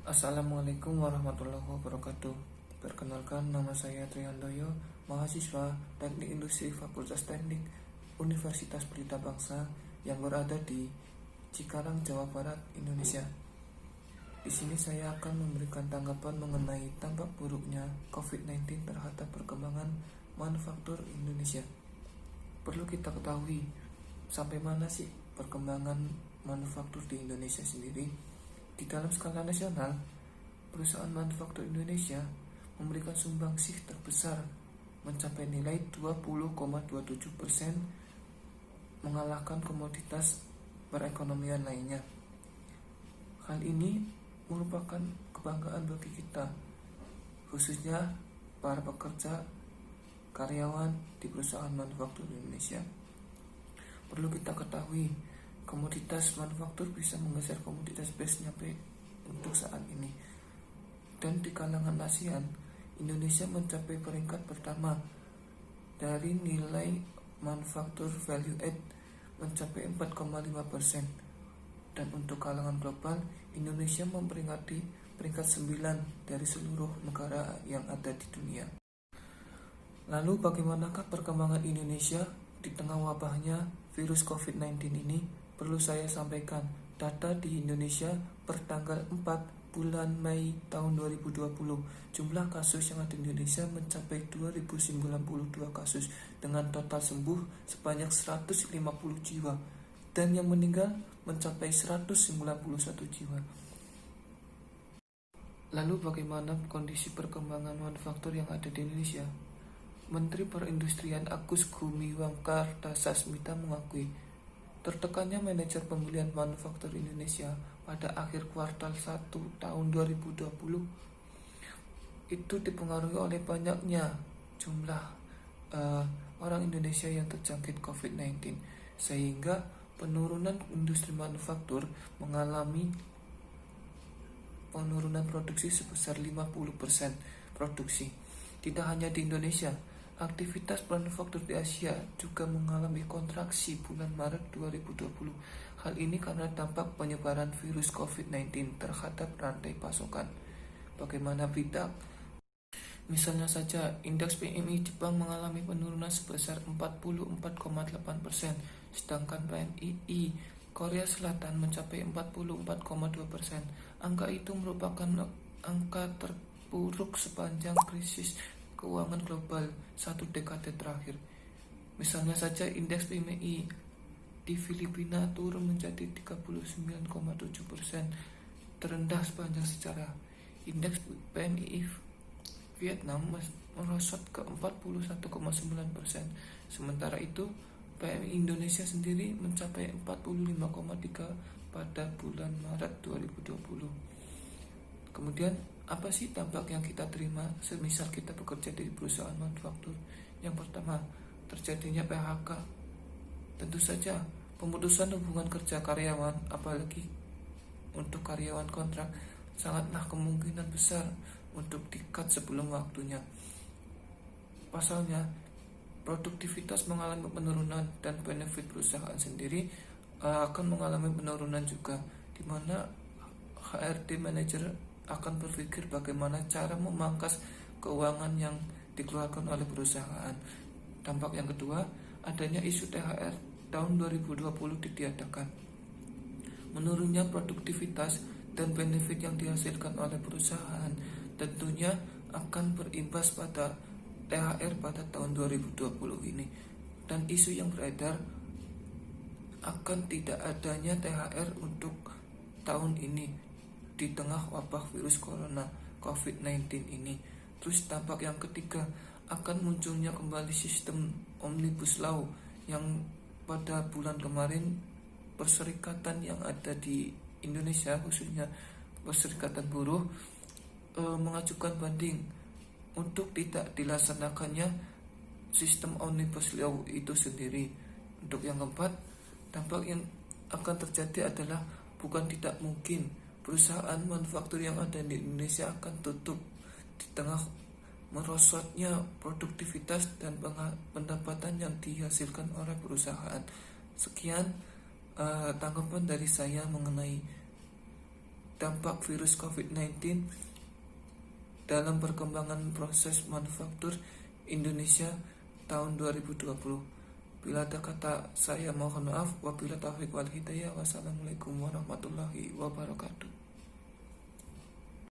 Assalamualaikum warahmatullahi wabarakatuh. Perkenalkan, nama saya Trihandoyo, mahasiswa Teknik Industri Fakultas Teknik Universitas Pelita Bangsa yang berada di Cikarang, Jawa Barat, Indonesia. Di sini saya akan memberikan tanggapan mengenai dampak buruknya COVID-19 terhadap perkembangan manufaktur Indonesia. Perlu kita ketahui sampai mana sih perkembangan manufaktur di Indonesia sendiri. Di dalam skala nasional, perusahaan manufaktur Indonesia memberikan sumbangsih terbesar mencapai nilai 20,27%, mengalahkan komoditas perekonomian lainnya. Hal ini merupakan kebanggaan bagi kita, khususnya para pekerja karyawan di perusahaan manufaktur Indonesia. Perlu kita ketahui, komoditas manufaktur bisa menggeser komoditas base-nya untuk saat ini. Dan di kalangan ASEAN, Indonesia mencapai peringkat pertama dari nilai manufaktur value add mencapai 4,5%. Dan untuk kalangan global, Indonesia memperingati peringkat 9 dari seluruh negara yang ada di dunia. Lalu bagaimanakah perkembangan Indonesia di tengah wabahnya virus COVID-19 ini? Perlu saya sampaikan, data di Indonesia per tanggal 4 bulan Mei tahun 2020, jumlah kasus yang ada di Indonesia mencapai 2092 kasus dengan total sembuh sebanyak 150 jiwa dan yang meninggal mencapai 191 jiwa. Lalu bagaimana kondisi perkembangan manufaktur yang ada di Indonesia? Menteri Perindustrian Agus Gumiwang Kartasasmita mengakui tertekannya manajer pembelian manufaktur Indonesia pada akhir kuartal 1 tahun 2020 itu dipengaruhi oleh banyaknya jumlah orang Indonesia yang terjangkit COVID-19, sehingga penurunan industri manufaktur mengalami penurunan produksi sebesar 50% produksi. Tidak hanya di Indonesia, aktivitas manufaktur di Asia juga mengalami kontraksi bulan Maret 2020. Hal ini karena dampak penyebaran virus COVID-19 terhadap rantai pasokan. Bagaimana berita? Misalnya saja, indeks PMI Jepang mengalami penurunan sebesar 44,8%, sedangkan PMI Korea Selatan mencapai 44,2%. Angka itu merupakan angka terburuk sepanjang krisis keuangan global satu dekade terakhir. Misalnya saja, indeks PMI di Filipina turun menjadi 39,7%, terendah sepanjang sejarah. Indeks PMI Vietnam merosot ke 41,9%. Sementara itu, PMI Indonesia sendiri mencapai 45,3 pada bulan Maret 2020. Kemudian, apa sih dampak yang kita terima semisal kita bekerja di perusahaan manufaktur? Yang pertama, terjadinya PHK. Tentu saja, pemutusan hubungan kerja karyawan, apalagi untuk karyawan kontrak, sangatlah kemungkinan besar untuk di-cut sebelum waktunya. Pasalnya, produktivitas mengalami penurunan dan benefit perusahaan sendiri akan mengalami penurunan juga, di mana HRD manager akan berpikir bagaimana cara memangkas keuangan yang dikeluarkan oleh perusahaan. Dampak yang kedua, adanya isu THR tahun 2020 ditiadakan. Menurunnya produktivitas dan benefit yang dihasilkan oleh perusahaan tentunya akan berimbas pada THR pada tahun 2020 ini. Dan isu yang beredar akan tidak adanya THR untuk tahun ini di tengah wabah virus corona COVID-19 ini. Terus dampak yang ketiga, akan munculnya kembali sistem Omnibus Law yang pada bulan kemarin perserikatan yang ada di Indonesia, khususnya Perserikatan Buruh, mengajukan banding untuk tidak dilaksanakannya sistem Omnibus Law itu sendiri. Untuk yang keempat, dampak yang akan terjadi adalah bukan tidak mungkin perusahaan manufaktur yang ada di Indonesia akan tutup di tengah merosotnya produktivitas dan pendapatan yang dihasilkan oleh perusahaan. Sekian tanggapan dari saya mengenai dampak virus COVID-19 dalam perkembangan proses manufaktur Indonesia tahun 2020. Bila ada kata saya mohon maaf. Wabillahi taufiq wal hidayah. Wassalamualaikum warahmatullahi wabarakatuh.